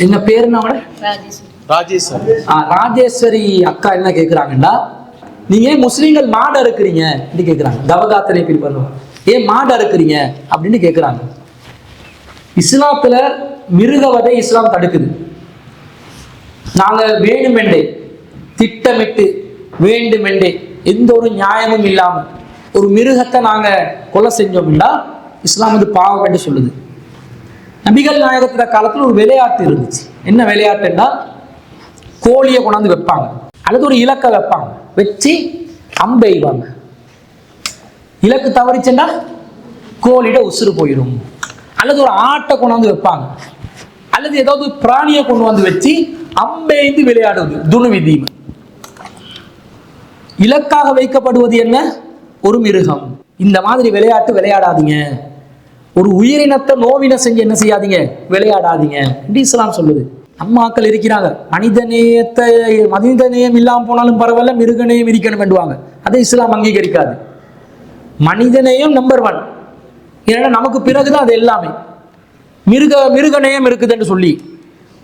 என்ன பேரு? ராஜேஸ்வரி அக்கா என்ன கேக்குறாங்கன்னா, நீங்க முஸ்லீம்கள் மாடு அறுக்குறீங்க கேக்குறாங்க. தவகாத்திரை பிரிப்பது ஏன் மாடு அறுக்குறீங்க அப்படின்னு கேக்குறாங்க. இஸ்லாத்துல மிருகவதை இஸ்லாம் தடுக்குது. நாங்க வேண்டுமென்றே திட்டமிட்டு வேண்டுமென்றே எந்த ஒரு நியாயமும் இல்லாம ஒரு மிருகத்தை நாங்க கொலை செஞ்சோம்னா இஸ்லாம் வந்து பாவம் என்று சொல்லுது. நபிகள் நாயகத்துல காலத்துல ஒரு விளையாட்டு இருந்துச்சு. என்ன விளையாட்டுன்னா, கோழியை கொண்டாந்து வைப்பாங்க அல்லது ஒரு இலக்கை வைப்பாங்க, வச்சு அம்பெய்வாங்க. இலக்கு தவறிச்சுன்னா கோழிட உசுறு போயிடும். அல்லது ஒரு ஆட்டை கொண்டாந்து வைப்பாங்க, அல்லது ஏதாவது பிராணியை கொண்டு வந்து வச்சு அம்பெய்ந்து விளையாடுவது துணுவிதி. இலக்காக வைக்கப்படுவது என்ன? ஒரு மிருகம். இந்த மாதிரி விளையாட்டு விளையாடாதீங்க. ஒரு உயிரினத்தை நோவின செஞ்சு என்ன செய்யாதீங்க, விளையாடாதீங்க என்று இஸ்லாம் சொல்லுது. அம்மாக்கள் இருக்கிறாங்க, மனிதநேயம் இல்லாம போனாலும் பரவாயில்ல, மிருகநேயம் இருக்கணும் வேண்டுவாங்க. அதை இஸ்லாம் அங்கீகரிக்காது. மனிதநேயம் நம்பர் 1. ஏன்னா நமக்கு பிறகுதான் அது எல்லாமே. மிருகநேயம் இருக்குதுன்னு சொல்லி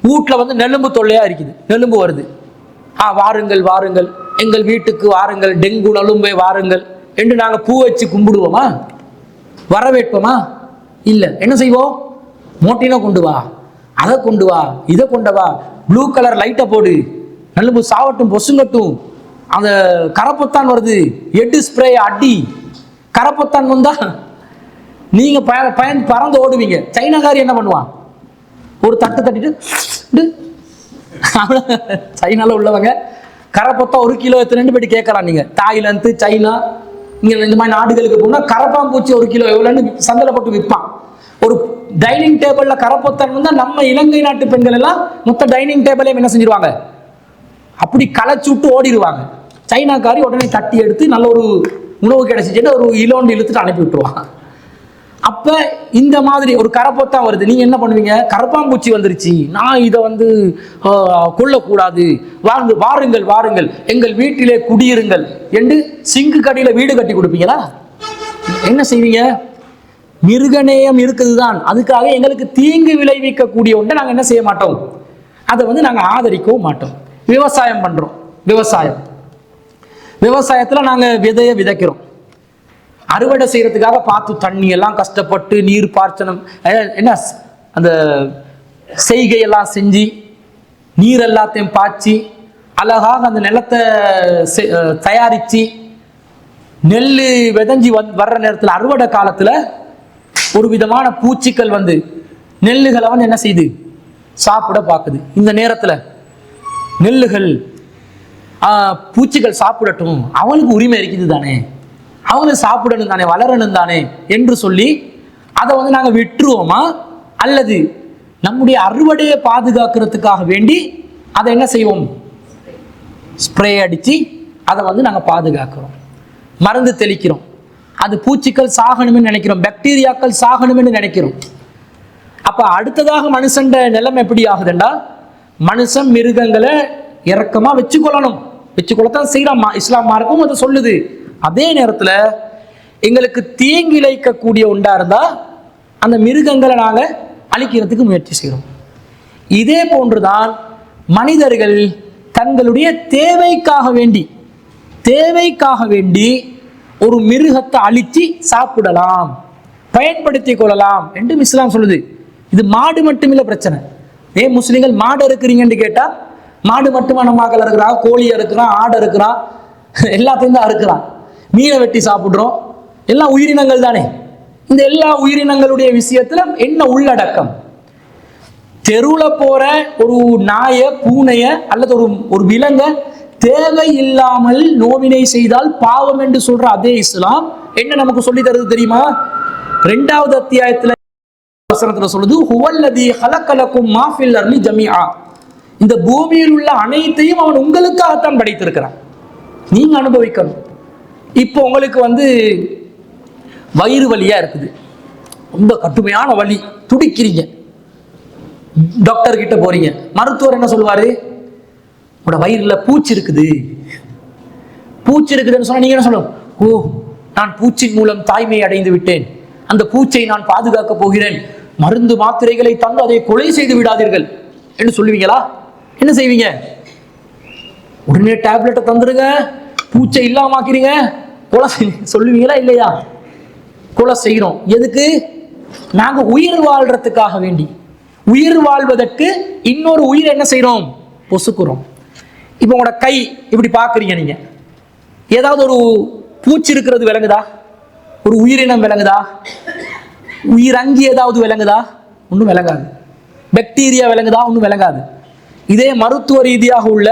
வீட்டுல வந்து நெலும்பு தொல்லையா இருக்குது, நெலும்பு வருது, வாருங்கள் வாருங்கள் எங்கள் வீட்டுக்கு வாருங்கள், டெங்கு நலும்பை வாருங்கள் என்று நாங்க பூ வச்சு கும்பிடுவோமா? வரவேற்போமா? இல்ல. என்ன செய்வோம்? மோட்டினா கொண்டு வா, அதை கொண்டு வா, இதை கொண்டு வா, ப்ளூ கலர் லைட்டை போடு, நெலும்பு சாவட்டும், பொசுங்கட்டும், அந்த கரப்பத்தான் வருது, எட்டு ஸ்ப்ரே அடி, கரப்பத்தான் வந்தா நீங்க பறந்து ஓடுவீங்க. சைனாக்காரி என்ன பண்ணுவான்? ஒரு தட்டு தட்டிட்டு சைனால உள்ளவங்க கரப்பத்தா 1 கிலோ எத்தனைன்னு போயிட்டு கேட்கலாம். நீங்க தாய்லாந்து, சைனா, இங்க இந்த மாதிரி நாடுகளுக்கு போனா கரப்பாம்பூச்சி 1 கிலோ எவ்வளவுன்னு சந்தையில போட்டு விற்பான். ஒரு டைனிங் டேபிள்ல கரப்பத்தான் வந்தா நம்ம இலங்கை நாட்டு பெண்கள் எல்லாம் மொத்த டைனிங் டேபிளையும் என்ன செஞ்சிருவாங்க, அப்படி களைச்சு விட்டு ஓடிடுவாங்க. சைனாக்காரி உடனே தட்டி எடுத்து நல்ல ஒரு உணவு கிடைச்சிட்டு ஒரு இலோண்டு இழுத்துட்டு அனுப்பி விட்டுருவாங்க. அப்ப இந்த மாதிரி ஒரு கரப்பத்தான் வருது, நீங்க என்ன பண்ணுவீங்க? கரப்பாம்பூச்சி வந்துருச்சு, நான் இதை வந்து கொல்லக்கூடாது, வாருங்கள் வாருங்கள் எங்கள் வீட்டிலே குடியிருங்கள் என்று சிங்கு கடியில வீடு கட்டி கொடுப்பீங்களா? என்ன செய்வீங்க? மிருகநேயம் இருக்குதுதான், அதுக்காக எங்களுக்கு தீங்கு விளைவிக்கக்கூடிய ஒன்றை நாங்க என்ன செய்ய மாட்டோம், அதை வந்து நாங்க ஆதரிக்கவும் மாட்டோம். விவசாயம் பண்றோம், விவசாயத்துல நாங்க விதைய விதைக்கிறோம், அறுவடை செய்யறதுக்காக பார்த்து தண்ணி எல்லாம் கஷ்டப்பட்டு நீர் பாய்ச்சணும், என்ன அந்த செய்கையெல்லாம் செஞ்சு நீர் எல்லாத்தையும் பாய்ச்சி அழகாக அந்த நிலத்தை தயாரிச்சு நெல் விதைஞ்சி வர்ற நேரத்தில் அறுவடை காலத்துல ஒரு விதமான பூச்சிகள் வந்து நெல்லுகளை வந்து என்ன செய்யுது, சாப்பிட பார்க்குது. இந்த நேரத்துல நெல்லுகள் பூச்சிகள் சாப்பிடட்டும், அவனுக்கு உரிமை இருக்குது தானே, அவங்க சாப்பிடணும் தானே, வளரணும் தானே என்று சொல்லி அதை வந்து நாங்கள் விட்டுருவோமா? அல்லது நம்முடைய அறுவடையை பாதுகாக்கிறதுக்காக வேண்டி அதை என்ன செய்வோம், ஸ்ப்ரே அடித்து அதை வந்து நாங்கள் பாதுகாக்கிறோம், மருந்து தெளிக்கிறோம், அது பூச்சிகள் சாகணும்னு நினைக்கிறோம், பாக்டீரியாக்கள் சாகணும்னு நினைக்கிறோம். அப்ப அடுத்ததாக மனுஷன் நிலைமை எப்படி ஆகுதுண்டா, மனுஷன் மிருகங்களை இறக்கமா வச்சுக்கொள்ளத்தான் செய்யறான். இஸ்லாம் மார்க்கம் அதை சொல்லுது. அதே நேரத்துல எங்களுக்கு தீங்கிழைக்கக்கூடிய ஒன்றா இருந்தா அந்த மிருகங்களை நாங்க அழிக்கிறதுக்கு முயற்சி செய்கிறோம். இதே போன்றுதான் மனிதர்கள் தங்களுடைய தேவைக்காக வேண்டி ஒரு மிருகத்தை அழிச்சு சாப்பிடலாம், பயன்படுத்திக் கொள்ளலாம் என்று இஸ்லாம் சொல்லுது. இது மாடு மட்டுமில்ல பிரச்சனை. ஏன் முஸ்லிம்கள் மாடு இருக்கிறீங்கன்னு கேட்டா, மாடு மட்டுமா நம்ம மக்கள் இருக்கிறான், கோழி இருக்கிறான், ஆடு இருக்கிறான், எல்லாத்தையும் தான் இருக்கிறான். மீனை வெட்டி சாப்பிடுறோம், எல்லாம் உயிரினங்கள் தானே. இந்த எல்லா உயிரினங்களுடைய விஷயத்துல என்ன உள்ளடக்கம்? தெருவில் போற ஒரு நாய, பூனைய அல்லது ஒரு விலங்க தேவையில்லாமல் நோவினை செய்தால் பாவம் என்று சொல்ற அதே இஸ்லாம் என்ன நமக்கு சொல்லி தருது தெரியுமா? 2வது அத்தியாயத்துல வசனத்துல சொல்லுது, ஹுவல்லதி ஹலகலகும் மா ஃபில் அர்லி ஜமீஆ, இந்த பூமியில் உள்ள அனைத்தையும் அவன் உங்களுக்காகத்தான் படைத்திருக்கிறான், நீங்க அனுபவிக்கணும். இப்போ உங்களுக்கு வந்து வயிறு வலியா இருக்குது, ரொம்ப கடுமையான வலி, துடிக்கிறீங்க, டாக்டர் கிட்ட போறீங்க, மருத்துவர் என்ன சொல்லுவாரு? உங்களோட வயிறுல பூச்சி இருக்குதுன்னு சொன்னா நீங்க என்ன சொல்லணும்? ஓ, நான் பூச்சின் மூலம் தாய்மையை அடைந்து விட்டேன், அந்த பூச்சை நான் பாதுகாக்க போகிறேன், மருந்து மாத்திரைகளை தந்து அதை கொலை செய்து விடாதீர்கள் என்று சொல்லுவீங்களா? என்ன செய்வீங்க? உடனே டேப்லெட்டை தந்துருங்க, பூச்சை இல்லாம ஆக்கிறீங்க, கொலை சொல்லுவீங்களா இல்லையா? கொலை செய்யறோம். எதுக்கு? நாங்க உயிர் வாழ்றதுக்காக வேண்டி. உயிர் வாழ்வதற்கு இன்னொரு உயிர் என்ன செய்யறோம்? பொசுக்குறோம். இப்ப உங்களோட கை இப்படி பாக்குறீங்க, நீங்க ஏதாவது ஒரு பூச்சி இருக்கிறது விளங்குதா? ஒரு உயிரினம் விளங்குதா? உயிர் அங்கி ஏதாவது விளங்குதா? ஒன்றும் விளங்காது. பாக்டீரியா விளங்குதா? ஒன்றும் விளங்காது. இதே மருத்துவ ரீதியாக உள்ள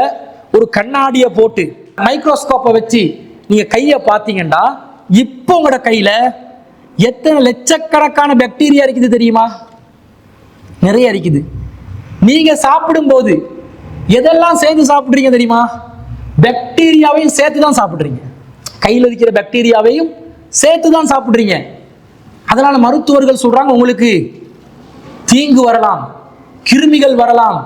ஒரு கண்ணாடியை போட்டு மைக்ரோஸ்கோப்பை வச்சு நீங்க கையை பார்த்தீங்கன்னா இப்போ உங்களோட கையில எத்தனை லட்சக்கணக்கான பாக்டீரியா இருக்குது தெரியுமா? நிறைய இருக்குது. நீங்க சாப்பிடும் போது எதெல்லாம் சேர்த்து சாப்பிடுறீங்க தெரியுமா? பாக்டீரியாவையும் சேர்த்து தான் சாப்பிடுறீங்க. கையில் இருக்கிற பாக்டீரியாவையும் சேர்த்து தான் சாப்பிடுறீங்க. அதனால மருத்துவர்கள் சொல்றாங்க, உங்களுக்கு தீங்கு வரலாம், கிருமிகள் வரலாம்,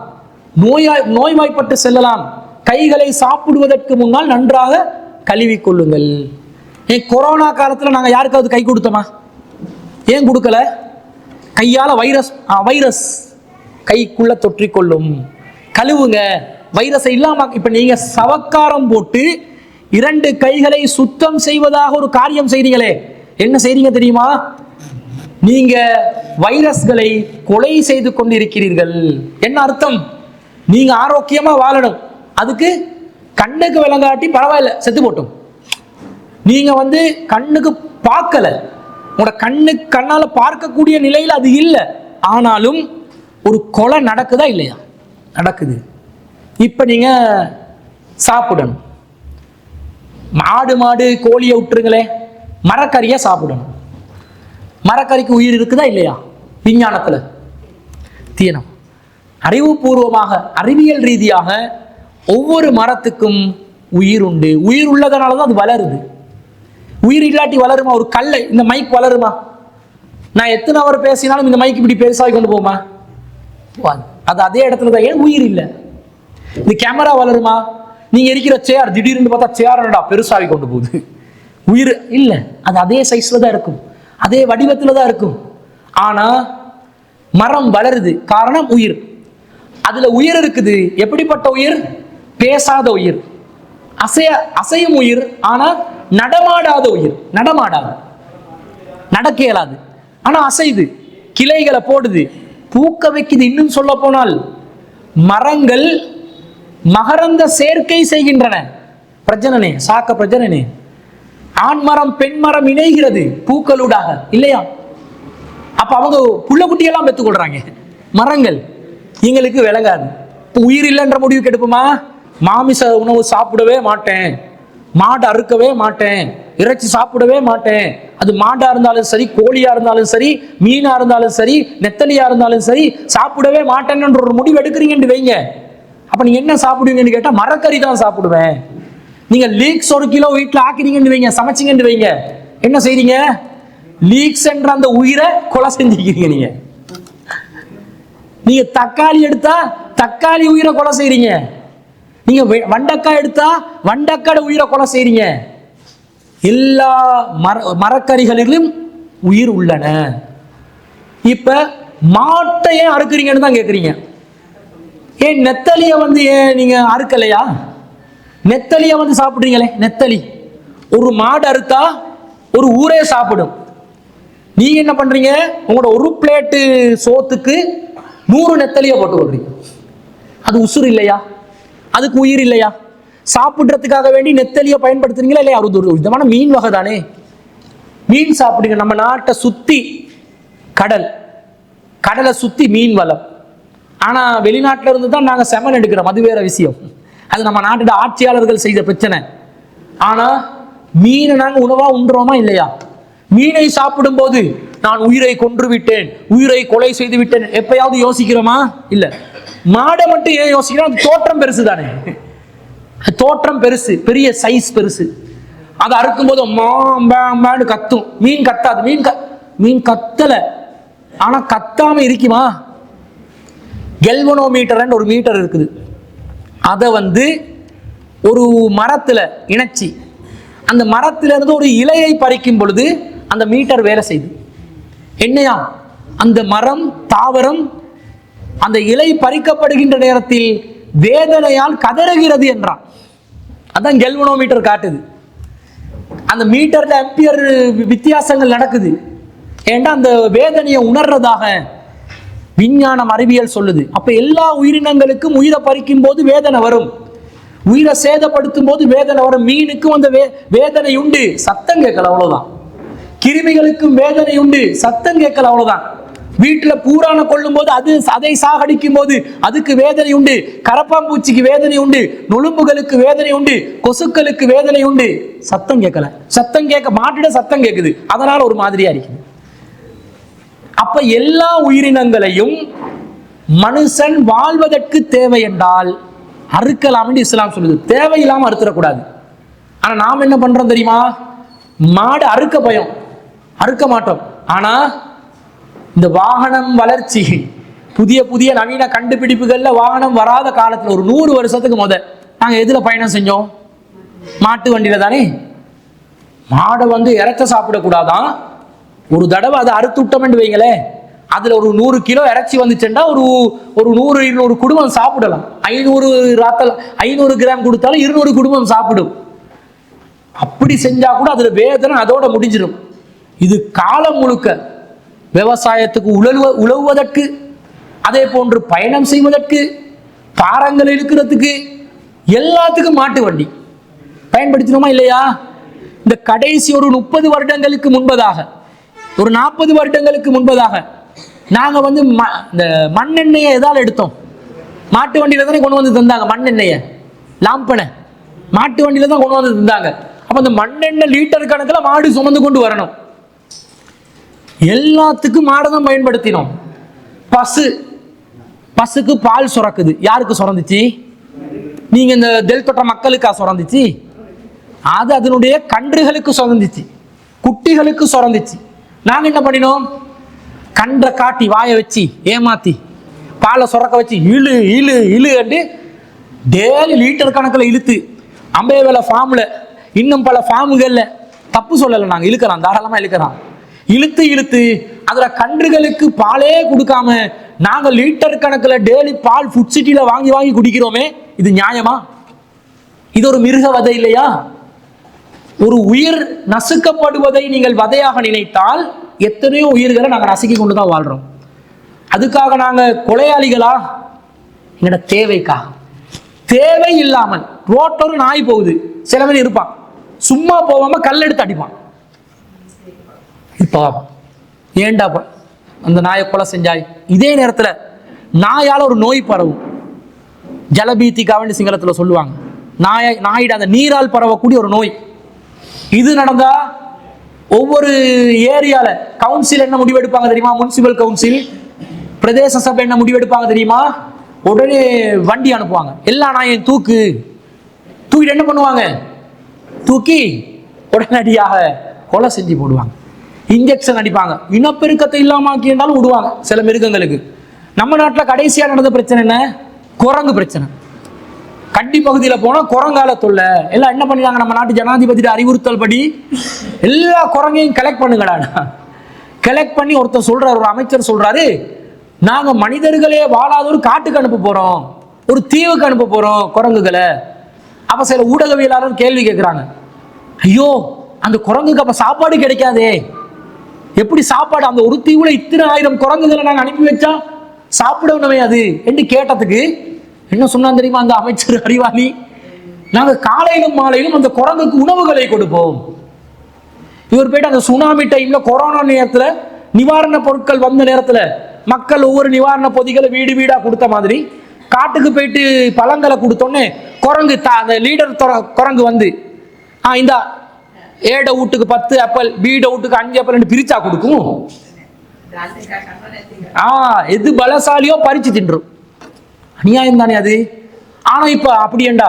நோய்வாய்ப்பட்டு செல்லலாம், கைகளை சாப்பிடுவதற்கு முன்னால் நன்றாக கழுவி கொள்ளுங்கள். கொரோனா காலத்தில் நாங்கள் யாருக்காவது கை கொடுத்தோமா? ஏன் கொடுக்கல? கையால வைரஸ் கைக்குள்ள தொற்றிக்கொள்ளும், கழுவுங்க, வைரஸை இல்லாம. இப்ப நீங்க சவக்காரம் போட்டு 2 கைகளை சுத்தம் செய்வதாக ஒரு காரியம் செய்றீங்களே, என்ன செய்றீங்க தெரியுமா? நீங்க வைரஸ்களை கொலை செய்து கொண்டிருக்கிறீர்கள். என்ன அர்த்தம்? நீங்க ஆரோக்கியமா வாழணும், அதுக்கு கண்ணுக்கு விளங்காட்டி பரவாயில்ல, செத்து போட்டோம். நீங்க கண்ணுக்கு பார்க்கல, உங்களோட கண்ணால பார்க்கக்கூடிய நிலையில் அது இல்லை, ஆனாலும் ஒரு கொலை நடக்குதா இல்லையா? நடக்குது. இப்ப நீங்க சாப்பிடணும். ஆடு மாடு கோழியை விட்டுருங்களே, மரக்கறியை சாப்பிடணும். மரக்கறிக்கு உயிர் இருக்குதா இல்லையா? விஞ்ஞானத்துல தீனம் அறிவுபூர்வமாக அறிவியல் ரீதியாக ஒவ்வொரு மரத்துக்கும் உயிர் உண்டு. உயிர் உள்ளதனாலதான் அது வளருது. உயிர் இல்லாட்டி வளருமா? ஒரு கல்லை, இந்த மைக் வளருமா? நான் எத்தனை அவர் பேசினாலும் இந்த மைக் இப்படி பெருசாகி கொண்டு போமா? அது அதே இடத்துல தான். ஏன்? உயிர் இல்லை. இந்த கேமரா வளருமா? நீங்க இருக்கிற சேர் திடீர்னு பார்த்தா சேரடா பெருசாகி கொண்டு போகுது. உயிர் இல்லை, அது அதே சைஸ்ல தான் இருக்கும், அதே வடிவத்துல தான் இருக்கும். ஆனா மரம் வளருது, காரணம் உயிர். அதுல உயிர் இருக்குது. எப்படிப்பட்ட உயிர்? பேசாத உயிர், அசையும் உயிர், ஆனா நடமாடாத உயிர். நடமாடாது, நடக்க இயலாது, ஆனா அசைது, கிளைகளை போடுது, பூக்க வைக்குது. இன்னும் சொல்ல போனால் மரங்கள் மகரந்த சேர்க்கை செய்கின்றன. பிரஜனனே, சாக்க பிரஜனனே. ஆண் மரம் பெண் மரம் இணைகிறது பூக்களூடாக, இல்லையா? அப்ப அவங்க புள்ள குட்டியெல்லாம் பெற்றுக்கொள்றாங்க. மரங்கள் எங்களுக்கு விளங்காது. உயிர் இல்லைன்ற முடிவுக்கு எடுப்போமா? மாமிச உணவு சாப்பிடவே மாட்டேன், மாடு அறுக்கவே மாட்டேன், இறைச்சி சாப்பிடவே மாட்டேன். அது மாடா இருந்தாலும் சரி, கோழியா இருந்தாலும் சரி, மீனா இருந்தாலும் சரி, நெத்தலியா இருந்தாலும் சரி, சாப்பிடவே மாட்டேன்னு ஒரு முடிவு எடுக்கிறீங்கன்னு வைங்க. அப்ப நீங்க என்ன சாப்பிடுவீங்கன்னு கேட்டா மரக்கறி தான் சாப்பிடுவேன். நீங்க லீக்ஸ் 1 கிலோ வீட்டுல ஆக்கிறீங்கன்னு வைங்க, சமைச்சிங்கன்னு வைங்க, என்ன செய்றீங்க? லீக்ஸ் என்ற அந்த உயிரை கொலை செஞ்சிருக்கீங்க. நீங்க தக்காளி எடுத்தா தக்காளி உயிரை கொலை செய்றீங்க. நீங்க வண்டக்காய் எடுத்தா வண்டக்காட உயிரை கொலை செய்றீங்க. எல்லா மரக்கறிகளிலும் உயிர் உள்ளன. இப்ப மாட்டை ஏன் அறுக்கிறீங்கன்னு தான் கேட்குறீங்க. ஏன் நெத்தலிய ஏன் நீங்க அறுக்கலையா? நெத்தலிய சாப்பிடுறீங்களே. நெத்தலி ஒரு மாடு அறுத்தா ஒரு ஊரே சாப்பிடும். நீங்க என்ன பண்றீங்க? உங்களோட ஒரு பிளேட்டு சோத்துக்கு 100 நெத்தலிய போட்டு கொள்றீங்க. அது உசுறு இல்லையா? அதுக்கு உயிர் இல்லையா? சாப்பிடுறதுக்காக வேண்டி நெத்தலிய பயன்படுத்துறீங்களா இல்லையா? அது ஒரு விதமான மீன் வகை தானே. மீன் சாப்பிடுங்க. நம்ம நாட்டை சுத்தி கடலை சுத்தி மீன் வளம். ஆனா வெளிநாட்டுல இருந்து தான் நாங்க செமன் எடுக்கிறோம், அது வேற விஷயம். அது நம்ம நாட்டோட ஆட்சியாளர்கள் செய்த பிரச்சனை. ஆனா மீனை நாங்க உணவா உண்றோமா இல்லையா? மீனை சாப்பிடும் போது நான் உயிரை கொன்று விட்டேன், உயிரை கொலை செய்து விட்டேன் எப்பயாவது யோசிக்கிறோமா? இல்ல. மாடை மட்டும் ஏன் யோசிக்கிறோம்? தோற்றம் பெருசு தானே. தோற்றம் பெருசு, பெரிய சைஸ் பெருசு. அதை அறுக்கும் போது மாம்பு கத்தும். மீன் கத்தாது. மீன் கத்தல, ஆனா கத்தாம இருக்குமா? கெல்வனோமீட்டர் ஒரு மீட்டர் இருக்குது. அதை ஒரு மரத்துல இணைச்சி அந்த மரத்திலிருந்து ஒரு இலையை பறிக்கும் பொழுது அந்த மீட்டர் வேலை செய்யுது. என்னையா அந்த மரம் தாவரம் அந்த இலை பறிக்கப்படுகின்ற நேரத்தில் வேதனையால் கதறுகிறது என்றான். அதான் கெல்வனோமீட்டர் காட்டுது. அந்த மீட்டர்ல ஆம்பியர் வித்தியாசங்கள் நடக்குது. ஏண்டா அந்த வேதனையை உணர்றதாக விஞ்ஞானம் அறிவியல் சொல்லுது. அப்ப எல்லா உயிரினங்களுக்கும் உயிரை பறிக்கும் போது வேதனை வரும், உயிரை சேதப்படுத்தும் போது வேதனை வரும். மீனுக்கும் அந்த வேதனை உண்டு, சத்தம் கேட்கல அவ்வளவுதான். கிருமிகளுக்கும் வேதனை உண்டு, சத்தம் கேட்கல அவ்வளவுதான். வீட்டுல பூரான கொள்ளும் போது அதை சாகடிக்கும் போது அதுக்கு வேதனை உண்டு, கரப்பாம்பூச்சிக்கு வேதனை உண்டு, நுழும்புகளுக்கு வேதனை உண்டு, கொசுக்களுக்கு வேதனை உண்டு, சத்தம் கேட்கல. சத்தம் கேட்க மாட்டிட சத்தம் கேட்குது, அதனால ஒரு மாதிரியா இருக்குது. அப்ப எல்லா உயிரினங்களையும் மனுஷன் வாழ்வதற்கு தேவை என்றால் அறுக்கலாம் என்று இஸ்லாம் சொல்லுது. தேவையில்லாம அறுத்துடக்கூடாது. ஆனா நாம் என்ன பண்றோம் தெரியுமா? மாடு அறுக்க பயம், அறுக்க மாட்டோம். ஆனா இந்த வாகனம் வளர்ச்சி, புதிய புதிய நவீன கண்டுபிடிப்புகள்ல வாகனம் வராத காலத்துல ஒரு 100 வருஷத்துக்கு நாங்க எதுல பயணம் செஞ்சோம்? மாட்டு வண்டியில தானே. மாடை இறைச்ச சாப்பிடக்கூடாதான். ஒரு தடவை அதை அறுத்துட்டோம்னு வைங்களே, அதுல ஒரு 100 கிலோ இறைச்சி வந்துச்சுன்னா ஒரு 100-200 குடும்பம் சாப்பிடலாம். 500 கிராம் கொடுத்தாலும் 200 குடும்பம் சாப்பிடும். அப்படி செஞ்சா கூட அதுல வேதனை அதோட முடிஞ்சிடும். இது காலம் முழுக்க விவசாயத்துக்கு உழவுவதற்கு, அதே போன்று பயணம் செய்வதற்கு, பாரங்கள் இழுக்கிறதுக்கு, எல்லாத்துக்கும் மாட்டு வண்டி பயன்படுத்தினோமா இல்லையா? இந்த கடைசி ஒரு 30 வருடங்களுக்கு முன்பதாக, ஒரு 40 வருடங்களுக்கு முன்பதாக நாங்க இந்த மண்ணெண்ணெயை எதால எடுத்தோம்? மாட்டு வண்டியில தானே கொண்டு வந்து தந்தாங்க. மண்ணெண்ணெயை லாம்பனை மாட்டு வண்டியில தான் கொண்டு வந்து தந்தாங்க. அப்ப அந்த மண்ணெண்ணெய் லிட்டர் கணக்கில் மாடு சுமந்து கொண்டு வரணும். எல்லாத்துக்கும் மாடை தான் பயன்படுத்தினோம். பசுக்கு பால் சுரக்குது. யாருக்கு சுரந்துச்சு? நீங்க இந்த தெல்தொட்ட மக்களுக்கா சுரந்துச்சு? அது அதனுடைய கன்றுகளுக்கு சுரந்துச்சு, குட்டிகளுக்கு சுரந்துச்சு. நாங்க என்ன பண்ணினோம்? கன்றை காட்டி வாயை வச்சு ஏமாத்தி பாலை சுரக்க வச்சு இழு இழு இழு அண்டு டெய்லி லிட்டர் கணக்கில் இழுத்து அம்பேவேல ஃபார்ம்ல, இன்னும் பல ஃபார்முகள்ல, தப்பு சொல்லலை, நாங்க இழுக்கலாம், தாராளமா இழுக்கலாம். இழுத்து அதுல கன்றுகளுக்கு பாலே கொடுக்காம நாங்க லிட்டர் கணக்கில் டெய்லி பால் ஃபுட் சிட்டியில வாங்கி குடிக்கிறோமே, இது நியாயமா? இது ஒரு மிருக வதை இல்லையா? ஒரு உயிர் நசுக்கப்படுவதை நீங்கள் வதையாக நினைத்தால் எத்தனையோ உயிர்களை நாங்கள் நசுக்கி கொண்டுதான் வாழ்றோம். அதுக்காக நாங்க கொலையாளிகளா? எங்கட தேவைக்கா? தேவை இல்லாமல் ரோட்டோரு நாய் போகுது, சில பேர் இருப்பான் சும்மா போகாம கல் எடுத்து அடிப்பான். இப்போ ஏண்டா அந்த நாயை கொலை செஞ்சாய்? இதே நேரத்தில் நாயால ஒரு நோய் பரவும், ஜலபீத்திக்காவண்டி சிங்களத்தில் சொல்லுவாங்க. நாயிட அந்த நீரால் பரவக்கூடிய ஒரு நோய். இது நடந்தா ஒவ்வொரு ஏரியால கவுன்சில் என்ன முடிவெடுப்பாங்க தெரியுமா? முனிசிபல் கவுன்சில், பிரதேச சபை என்ன முடிவெடுப்பாங்க தெரியுமா? உடனே வண்டி அனுப்புவாங்க. எல்லா நாயையும் தூக்கிட்டு என்ன பண்ணுவாங்க? தூக்கி உடனடியாக கொலை செஞ்சு போடுவாங்க. இன்ஜெக்ஷன் அடிப்பாங்க. இனப்பெருக்கத்தை இல்லாமக்கி இருந்தாலும் விடுவாங்க சில மிருகங்களுக்கு. நம்ம நாட்டில் கடைசியாக நடந்த பிரச்சனை என்ன? குரங்கு பிரச்சனை. கண்டி பகுதியில் போனால் குரங்கால தொல்லை. எல்லாம் என்ன பண்ணிட்டாங்க? நம்ம நாட்டு ஜனாதிபதி அறிவுறுத்தல் படி எல்லா குரங்கையும் கலெக்ட் பண்ணுங்கடா. கலெக்ட் பண்ணி ஒருத்தர் சொல்றாரு, ஒரு அமைச்சர் சொல்றாரு, நாங்க மனிதர்களே வாழாத ஒரு காட்டுக்கு அனுப்ப போறோம், ஒரு தீவுக்கு அனுப்ப போறோம் குரங்குகளை. அப்ப சில ஊடகவியலாளர் கேள்வி கேட்கிறாங்க, ஐயோ அந்த குரங்குக்கு அப்ப சாப்பாடு கிடைக்காதே, எப்படி சாப்பாடு? அந்த ஒரு தீவுல இத்தனை 1000 குரங்குகளை நாங்க அனுப்பி வச்சா சாப்பிடணுமே அது என்று கேட்டதுக்கு என்ன சொன்னான் தெரியுமா அந்த அமைச்சர் அறிவாளி? நாங்க காலையிலும் மாலையிலும் அந்த குரங்குக்கு உணவுகளை கொடுப்போம். இவர் போயிட்டு அந்த சுனாமி டைம்ல கொரோனா நேரத்துல நிவாரண பொருட்கள் வந்த நேரத்துல மக்கள் ஒவ்வொரு நிவாரண பொதிகளை வீடு வீடா கொடுத்த மாதிரி காட்டுக்கு போயிட்டு பழங்களை கொடுத்தோன்னே குரங்கு அந்த லீடர் குரங்கு இந்த ஏட வீட்டுக்கு 10 ஆப்பிள், பீட வீட்டுக்கு 5 ஆப்பிள் பிரிச்சா கொடுக்கும். எது பலசாலியோ பறிச்சு தின்றும். அநியாயம் தானே அது. ஆனா இப்ப அப்படியேண்டா,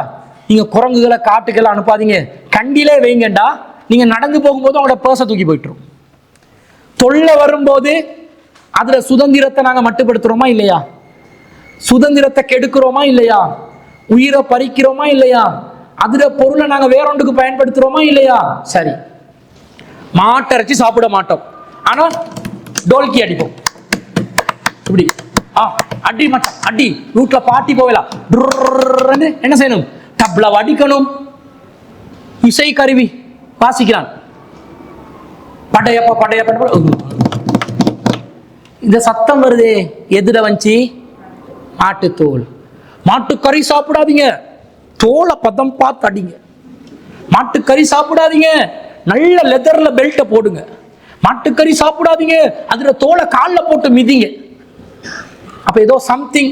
நீங்க குரங்குகளை காட்டுக்கெல்லாம் அனுப்பாதீங்க, கண்டிலே வைங்கண்டா. நீங்க நடந்து போகும்போது அவங்களோட பர்ஸை தூக்கி போயிட்டுரும். தொல்லை வரும்போது அதுல சுதந்திரத்தை நாங்க மட்டுப்படுத்துறோமா இல்லையா? சுதந்திரத்தை கெடுக்கிறோமா இல்லையா? உயிரை பறிக்கிறோமா இல்லையா? அதுல பொருளை நாங்க வேற ஒன்றுக்கு பயன்படுத்துறோமா இல்லையா? சரி, மாட்டரைச்சி சாப்பிட மாட்டோம், ஆனா டோல்கி அடிப்போம். இப்படி அடி மச்சான் அடி, வீட்டுல பாட்டி போகலாம். என்ன செய்யணும்? தப்லா அடிக்கணும். இசை கருவி வாசிக்கிறான். படையப்பா படையப்பா. இந்த சத்தம் வருதே எதுல வந்துச்சு? மாட்டுத்தோல். மாட்டுக்கறி சாப்பிடாதீங்க, தோலை பதம் பார்த்து அடிங்க. மாட்டுக்கறி சாப்பிடாதீங்க, நல்ல லெதர்ல பெல்ட்டை போடுங்க. மாட்டுக்கறி சாப்பிடாதீங்க, அதுல தோலை காலில் போட்டு மிதிங்க. அப்ப ஏதோ சம்திங்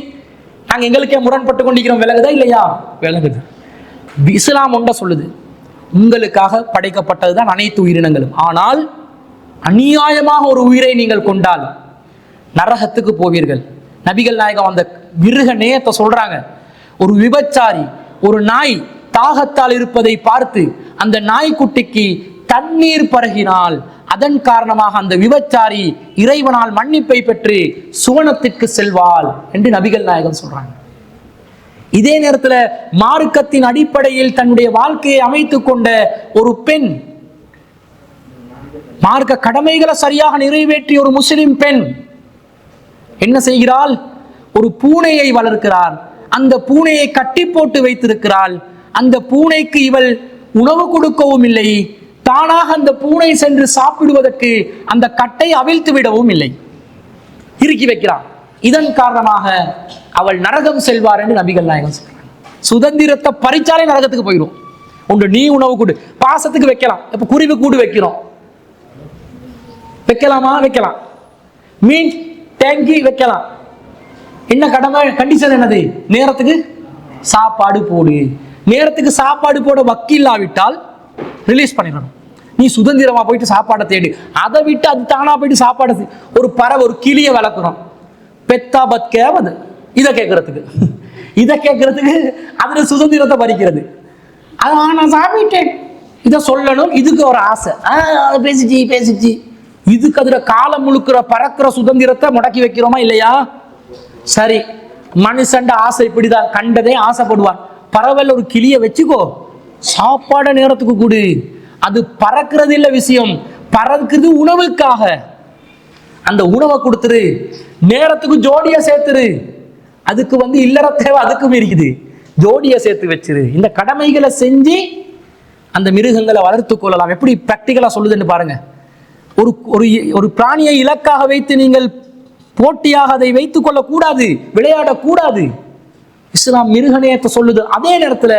நாங்க எங்களுக்கே முரண்பட்டு கொண்டிருக்கிறோம். விலகுதா இல்லையா? விலகுது. இஸ்லாம் ஒன்றை சொல்லுது, உங்களுக்காக படைக்கப்பட்டதுதான் அனைத்து உயிரினங்களும். ஆனால் அநியாயமாக ஒரு உயிரை நீங்கள் கொண்டால் நரகத்துக்கு போவீர்கள். நபிகள் நாயகம் அந்த மிருக நேயத்தை சொல்றாங்க. ஒரு விபச்சாரி, ஒரு நாய் தாகத்தால் இருப்பதை பார்த்து அந்த நாய்க்குட்டிக்கு தண்ணீர் பருகினால் அதன் காரணமாக அந்த விபச்சாரி இறைவனால் மன்னிப்பை பெற்று சுவனத்திற்கு செல்வாள் என்று நபிகள் நாயகம் சொல்றாங்க. இதே நேரத்தில் மார்க்கத்தின் அடிப்படையில் தன்னுடைய வாழ்க்கையை அமைத்துக் கொண்ட ஒரு பெண், மார்க்க கடமைகளை சரியாக நிறைவேற்றிய ஒரு முஸ்லிம் பெண் என்ன செய்கிறாள்? ஒரு பூனையை வளர்க்கிறாள். அந்த பூனையை கட்டி போட்டு வைத்திருக்கிறாள். அந்த பூனைக்கு இவள் உணவு கொடுக்கவும் இல்லை, தானாக அந்த பூனை சென்று சாப்பிடுவதற்கு அந்த கட்டை அவிழ்த்து விடவும் இல்லை, இறுக்கி வைக்கிறான். இதன் காரணமாக அவள் நரகம் செல்வார் என்று நபிகள் நாயகம் சொல்றாங்க. சுதந்திரத்தை பறிச்சாலே நரகத்துக்கு போயிடும். ஒன்று நீ உணவு கூடு, பாசத்துக்கு வைக்கலாம். இப்ப குருவி கூடு வைக்கிறோம், வைக்கலாமா? வைக்கலாம். மீன் டேங்கி வைக்கலாம். என்ன கடமை? கண்டிஷன் என்னது? நேரத்துக்கு சாப்பாடு போடு. நேரத்துக்கு சாப்பாடு போட வக்கீல்லாவிட்டால் ரிலீஸ் பண்ணிடணும். நீ சுதந்திரமா போயிட்டு சாப்பாடை தேடு. அதை விட்டு அது தானா போயிட்டு சாப்பாடு. ஒரு பறவை, ஒரு கிளியை வளர்க்குறோம், பெத்தா பத்கேவது இதை கேட்கறதுக்கு அதுல சுதந்திரத்தை பறிக்கிறது. நான் சாப்பிட்டேன் இதை சொல்லணும், இதுக்கு ஒரு ஆசை. பேசிச்சு இதுக்கு அதுல காலம் முழுக்கிற பறக்கிற சுதந்திரத்தை முடக்கி வைக்கிறோமா இல்லையா? சரி, மனுஷண்ட ஆசை இப்படிதான், கண்டதே ஆசைப்படுவான். பறவையில் ஒரு கிளியை வச்சுக்கோ, சாப்பாடு நேரத்துக்கு கூடு. அது பறக்கிறது இல்ல விஷயம், பறக்கிறது உணவுக்காக. அந்த உணவை கொடுத்துரு, நேரத்துக்கு ஜோடியை சேர்த்துரு. அதுக்கு இல்லற தேவை அதுக்கும் இருக்குது, ஜோடியை சேர்த்து வச்சிரு. இந்த கடமைகளை செஞ்சு அந்த மிருகங்களை வளர்த்து கொள்ளலாம். எப்படி பிராக்டிகலா சொல்லுதுன்னு பாருங்க. ஒரு ஒரு பிராணியை இலக்காக வைத்து நீங்கள் போட்டியாக அதை வைத்துக் கொள்ள கூடாது, விளையாடக்கூடாது. இஸ்லாம் மிருகநேயத்தை சொல்லுது. அதே நேரத்தில்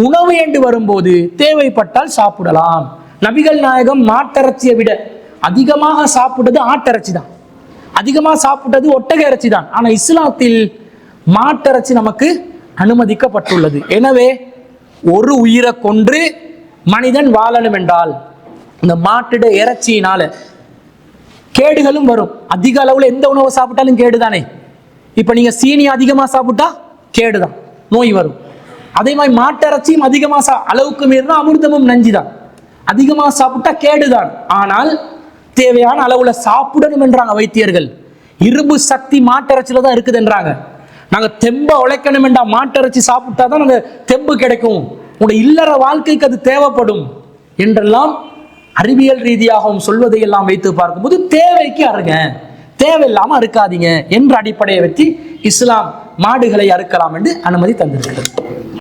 உணவு என்று வரும்போது தேவைப்பட்டால் சாப்பிடலாம். நபிகள் நாயகம் மாட்டிறைச்சியை விட அதிகமாக சாப்பிட்டது ஆட்டிறைச்சி தான், அதிகமாக சாப்பிட்டது ஒட்டக இறைச்சி தான். ஆனால் இஸ்லாத்தில் மாட்டிறைச்சி நமக்கு அனுமதிக்கப்பட்டுள்ளது. எனவே ஒரு உயிரை கொன்று மனிதன் வாழணும் என்றால் இந்த மாட்டிட இறைச்சியினால கேடுகளும் வரும். அதிக அளவுல எந்த உணவை சாப்பிட்டாலும் கேடுதானே. இப்ப நீங்க சீனி அதிகமா சாப்பிட்டா கேடுதான், நோய் வரும். அதே மாதிரி மாட்டிறைச்சியும் அதிகமா அளவுக்கு மீறினா அமிர்தமும் நஞ்சுதான். அதிகமா சாப்பிட்டா கேடுதான். ஆனால் தேவையான அளவுல சாப்பிடணும் என்றாங்க வைத்தியர்கள். இரும்பு சக்தி மாட்டிறைச்சியில தான் இருக்குதுன்றாங்க. நாங்க தெம்ப உழைக்கணும் என்றா மாட்டிறைச்சி சாப்பிட்டாதான் நாங்க தெம்பு கிடைக்கும், உங்களுடைய இல்லற வாழ்க்கைக்கு அது தேவைப்படும் என்றெல்லாம் அறிவியல் ரீதியாகவும் சொல்வதை எல்லாம் வைத்து பார்க்கும்போது தேவைக்கு அருங்க, தேவையில்லாம அறுக்காதீங்க என்ற அடிப்படையை வச்சு இஸ்லாம் மாடுகளை அறுக்கலாம் என்று அனுமதி தந்திருக்கிறது.